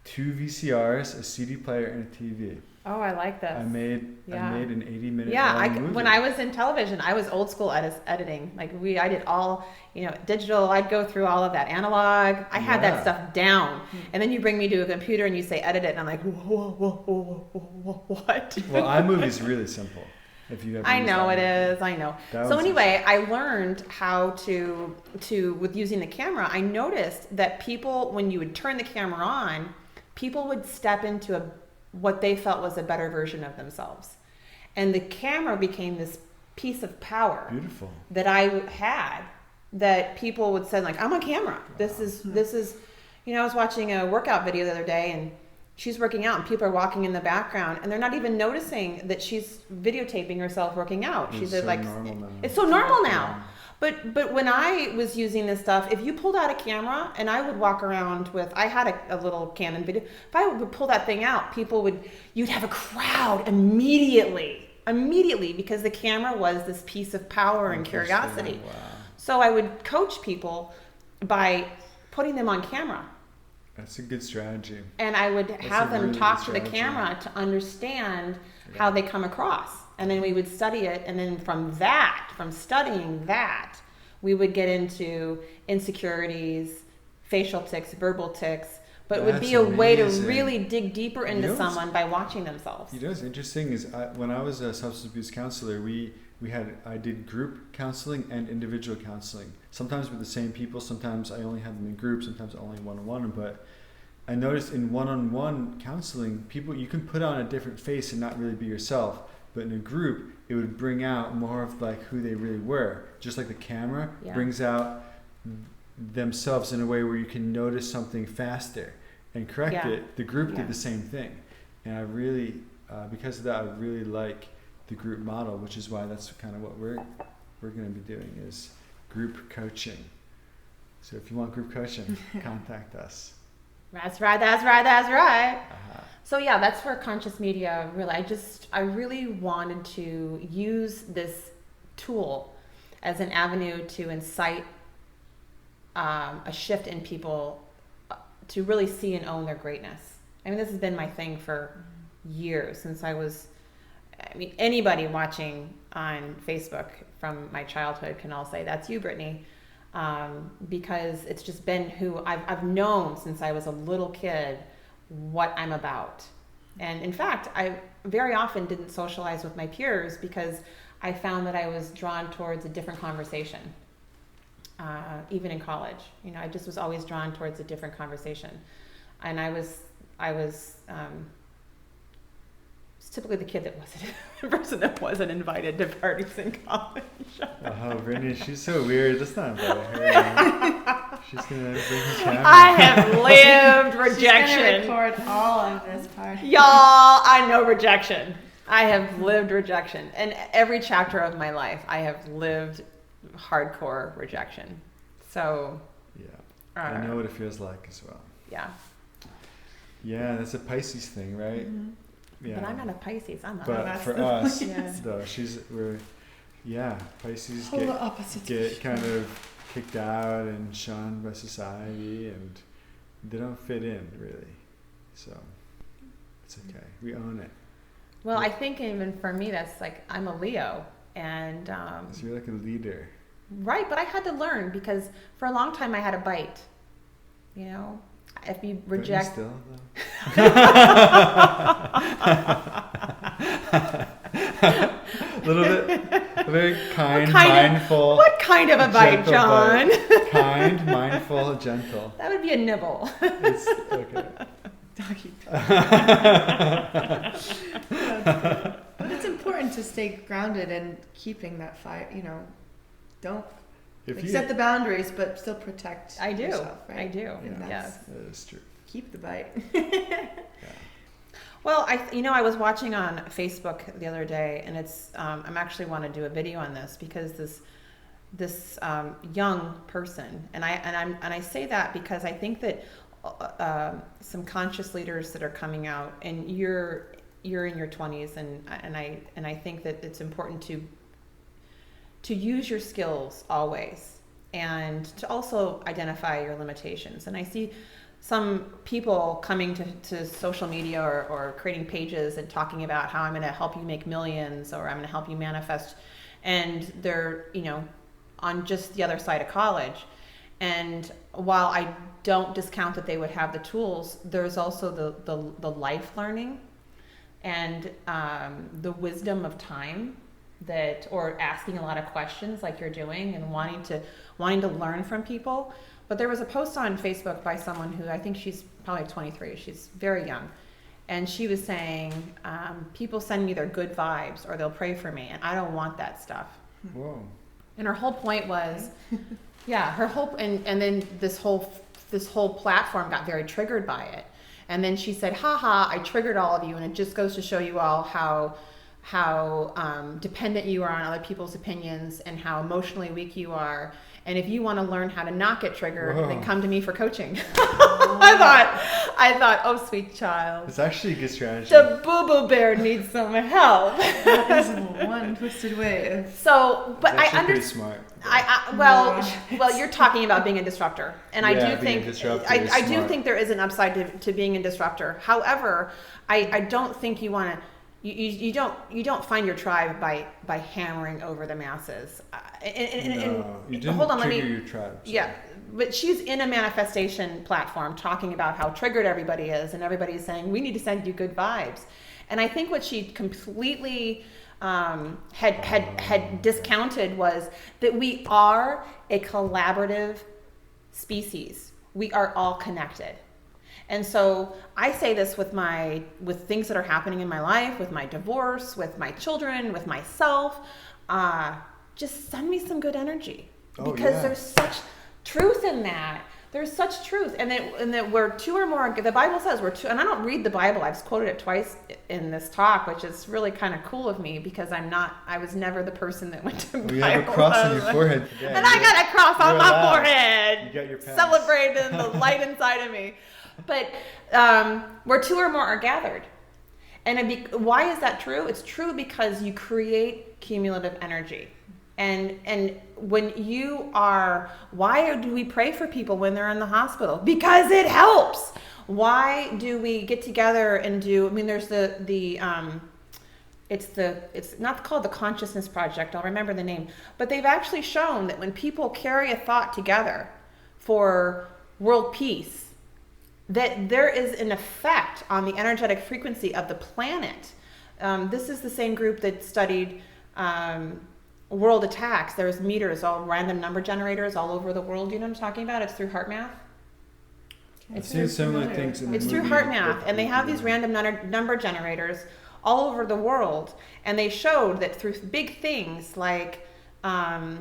2 VCRs, a CD player, and a TV. Oh, I like this. I made an 80-minute movie. When I was in television, I was old school editing. Like I did all, digital. I'd go through all of that analog. I had that stuff down. And then you bring me to a computer and you say edit it, and I'm like, whoa, what? Well, iMovie's really simple. If you I know it is. I know. So anyway, I learned how to with using the camera. I noticed that people, when you would turn the camera on, people would step into what they felt was a better version of themselves, and the camera became this piece of power. Beautiful. That I had. That people would say, like, I'm on camera. Wow. This is. I was watching a workout video the other day, and she's working out, and people are walking in the background, and they're not even noticing that she's videotaping herself working out. She's so like, normal now. It's so normal now. But when I was using this stuff, if you pulled out a camera, and I would walk around with, I had a little Canon video. If I would pull that thing out, you'd have a crowd immediately, because the camera was this piece of power and curiosity. Wow. So I would coach people by putting them on camera. That's a good strategy. And I would have them really talk to the camera to understand how they come across. And then we would study it. And then from studying that, we would get into insecurities, facial tics, verbal tics. But it would be a way to really dig deeper into someone by watching themselves. What's interesting is when I was a substance abuse counselor, I did group counseling and individual counseling. Sometimes with the same people, sometimes I only had them in groups, sometimes only one-on-one. But I noticed in one-on-one counseling, you can put on a different face and not really be yourself. But in a group, it would bring out more of like who they really were. Just like the camera brings out themselves in a way where you can notice something faster and correct it. The group did the same thing. And I really, because of that, I really like the group model, which is why that's kind of what we're going to be doing is group coaching. So if you want group coaching, contact us. That's right. Uh-huh. So that's where conscious media really, I really wanted to use this tool as an avenue to incite a shift in people to really see and own their greatness. I mean, this has been my thing for years since anybody watching on Facebook from my childhood can all say, that's you, Brittany. Because it's just been who I've known since I was a little kid what I'm about. And in fact, I very often didn't socialize with my peers because I found that I was drawn towards a different conversation. Even in college, I just was always drawn towards a different conversation. And I was typically the kid the person that wasn't invited to parties in college. Oh, Brittany, she's so weird. Let's not invite her. She's gonna bring her camera. I have lived rejection. She's gonna record all of this part. Y'all, I know rejection. I have lived rejection. And every chapter of my life, I have lived hardcore rejection. So I know what it feels like as well. Yeah, that's a Pisces thing, right? Mm-hmm. Yeah. But I'm not a Pisces. I'm not. But for us, though, Pisces get kind of kicked out and shunned by society, and they don't fit in really. So it's okay. We own it. Well, I think even for me, that's like I'm a Leo, and so you're like a leader. Right, but I had to learn because for a long time I had a bite. If you reject. Still, little bit. A very kind, What kind of- mindful. What kind of a bite, gentle John? bite. Kind, mindful, gentle. That would be a nibble. It's okay. Doggy. But it's important to stay grounded and keeping that fire. Don't set the boundaries, but still protect I do. yourself. Right? I do. And Yes. That is true. Keep the bite. Well, I was watching on Facebook the other day, and it's I'm actually want to do a video on this because this young person, and I say that because I think that some conscious leaders that are coming out, and you're in your 20s, and I think that it's important to use your skills always, and to also identify your limitations. And I see some people coming to social media or creating pages and talking about how I'm going to help you make millions, or I'm going to help you manifest, and they're on just the other side of college. And while I don't discount that they would have the tools, there's also the life learning and the wisdom of time, or asking a lot of questions like you're doing, and wanting to learn from people. But there was a post on Facebook by someone who, I think she's probably 23, she's very young, and she was saying, people send me their good vibes or they'll pray for me, and I don't want that stuff. Whoa. And her whole point was, her whole, and then this whole platform got very triggered by it. And then she said, haha, I triggered all of you, and it just goes to show you all how dependent you are on other people's opinions, and how emotionally weak you are. And if you want to learn how to not get triggered, then come to me for coaching. I thought, oh, sweet child. It's actually a good strategy. The boo-boo bear needs some help. That is one twisted way. So, but it's I pretty understand. smart. Well, you're talking about being a disruptor, and I do think I do think there is an upside to being a disruptor. However, I don't think you want to. You don't find your tribe by hammering over the masses. You didn't hold on, trigger your tribe. So. Yeah, but she's in a manifestation platform talking about how triggered everybody is, and everybody's saying we need to send you good vibes. And I think what she completely had discounted was that we are a collaborative species. We are all connected. And so I say this with things that are happening in my life, with my divorce, with my children, with myself. Just send me some good energy, because there's such truth in that. There's such truth, and that we're two or more. The Bible says we're two, and I don't read the Bible. I've quoted it twice in this talk, which is really kind of cool of me, because I was never the person that went to Bible. You have a cross on your forehead today. And I got a cross on my forehead. You got your pants. Celebrating the light inside of me. But where two or more are gathered. And why is that true? It's true because you create cumulative energy. And when you are, why do we pray for people when they're in the hospital? Because it helps. Why do we get together and there's it's not called the Consciousness Project, I'll remember the name, but they've actually shown that when people carry a thought together for world peace, that there is an effect on the energetic frequency of the planet. This is the same group that studied world attacks. There's meters, all random number generators all over the world. You know what I'm talking about? It's through heart math. I've seen similar things in the It's through heart math, and they have these random number generators all over the world, and they showed that through big things like the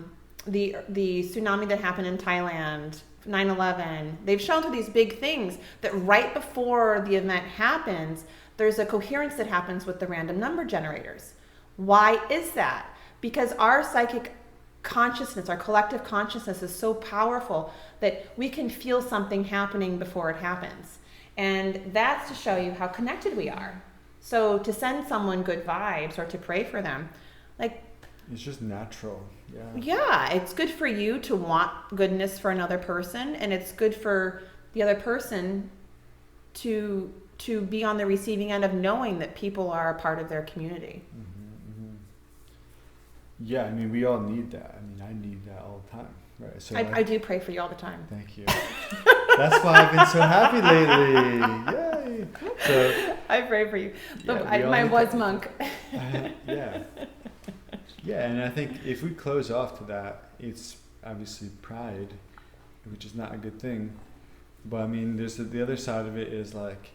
tsunami that happened in Thailand, 9/11, they've shown through these big things that right before the event happens, there's a coherence that happens with the random number generators. Why is that? Because our psychic consciousness, our collective consciousness is so powerful that we can feel something happening before it happens. And that's to show you how connected we are. So to send someone good vibes or to pray for them, it's just natural. Yeah, it's good for you to want goodness for another person, and it's good for the other person to be on the receiving end of knowing that people are a part of their community. Mm-hmm, mm-hmm. Yeah, we all need that. I need that all the time, right? So I do pray for you all the time. Thank you. That's why I've been so happy lately. Yay! So I pray for you. Yeah, My was monk. Yeah. Yeah, and I think if we close off to that, it's obviously pride, which is not a good thing. But I mean, there's the other side of it is like,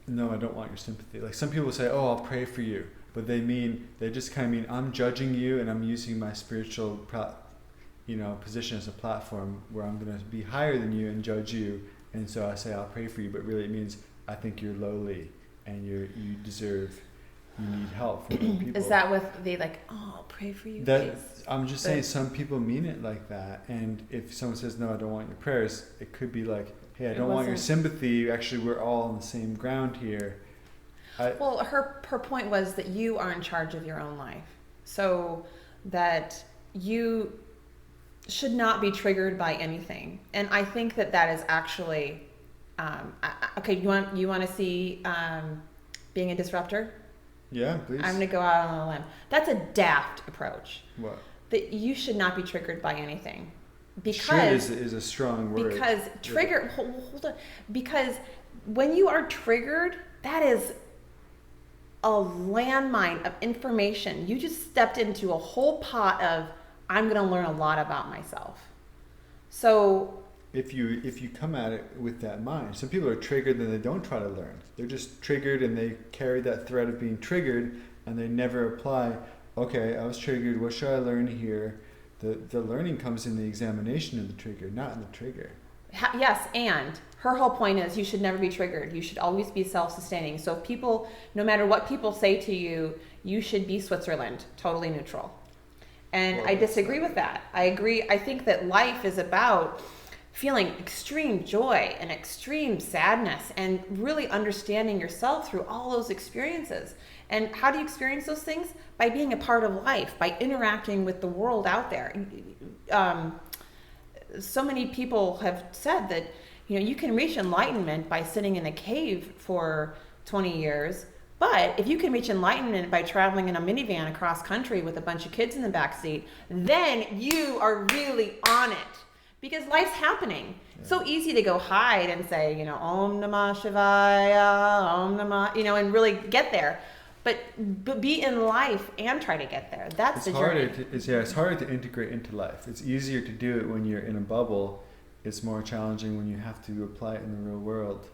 no, I don't want your sympathy. Like some people say, oh, I'll pray for you. But they just kind of mean, I'm judging you and I'm using my spiritual position as a platform where I'm going to be higher than you and judge you. And so I say, I'll pray for you. But really it means I think you're lowly and you need help from other people. Is that with the like, oh, I'll pray for you? I'm just saying some people mean it like that. And if someone says, no, I don't want your prayers, it could be like, hey, I don't want your sympathy. Actually, we're all on the same ground here. Well, her point was that you are in charge of your own life. So that you should not be triggered by anything. And I think that is actually, okay, you want to see being a disruptor? Yeah, please. I'm going to go out on a limb. That's a daft approach. What? That you should not be triggered by anything. Because is a strong word. Because hold on. Because when you are triggered, that is a landmine of information. You just stepped into a whole pot of, I'm going to learn a lot about myself. So if you come at it with that mind, some people are triggered and they don't try to learn. They're just triggered and they carry that thread of being triggered and they never apply, okay, I was triggered, what should I learn here? The learning comes in the examination of the trigger, not in the trigger. Yes, and her whole point is you should never be triggered. You should always be self-sustaining. So if people, no matter what people say to you, you should be Switzerland, totally neutral. And I disagree with that. I agree. I think that life is about feeling extreme joy and extreme sadness and really understanding yourself through all those experiences. And how do you experience those things? By being a part of life, by interacting with the world out there. So many people have said that, you can reach enlightenment by sitting in a cave for 20 years. But if you can reach enlightenment by traveling in a minivan across country with a bunch of kids in the back seat, then you are really on it. Because life's happening. Yeah. So easy to go hide and say, Om Namah Shivaya, Om Namah, and really get there. But be in life and try to get there. That's the journey. It's harder to integrate into life. It's easier to do it when you're in a bubble. It's more challenging when you have to apply it in the real world.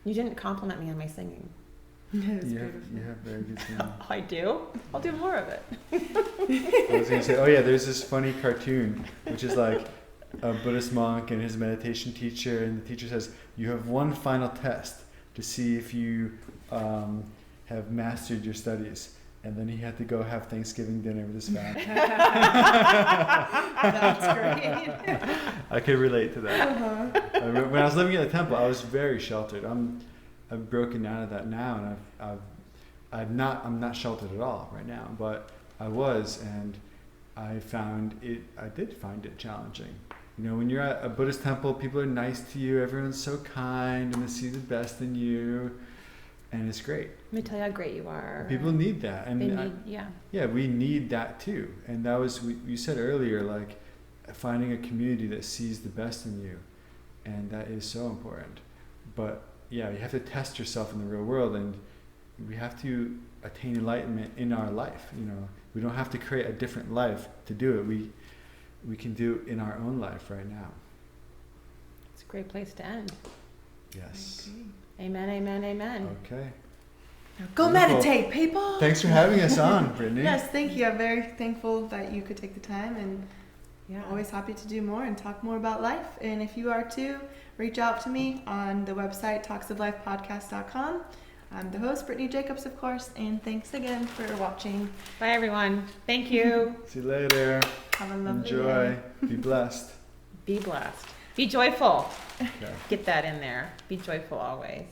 You didn't compliment me on my singing. You have very good singing. I do? I'll do more of it. I was going to say, there's this funny cartoon, which is like a Buddhist monk and his meditation teacher, and the teacher says, you have one final test to see if you have mastered your studies. And then he had to go have Thanksgiving dinner with his family. That's great. I could relate to that. Uh-huh. When I was living at the temple, I was very sheltered. I've broken out of that now, and I'm not sheltered at all right now, but I was, and I did find it challenging. When you're at a Buddhist temple, people are nice to you, everyone's so kind, and they see the best in you, and it's great. Let me tell you how great you are. People need that, and we need that too. And that was you said earlier, like finding a community that sees the best in you, and that is so important. But you have to test yourself in the real world, and we have to attain enlightenment in our life. We don't have to create a different life to do it. We can do it in our own life right now. It's a great place to end. Yes. Amen, amen, amen. Okay. Now go meditate, people. Thanks for having us on, Brittany. Yes, thank you. I'm very thankful that you could take the time, and always happy to do more and talk more about life. And if you are too, reach out to me on the website talksoflifepodcast.com. I'm the host, Brittany Jacobs, of course, and thanks again for watching. Bye, everyone. Thank you. See you later. Have a lovely Enjoy. day. Be blessed. Be blessed. Be joyful. Okay. Get that in there. Be joyful always.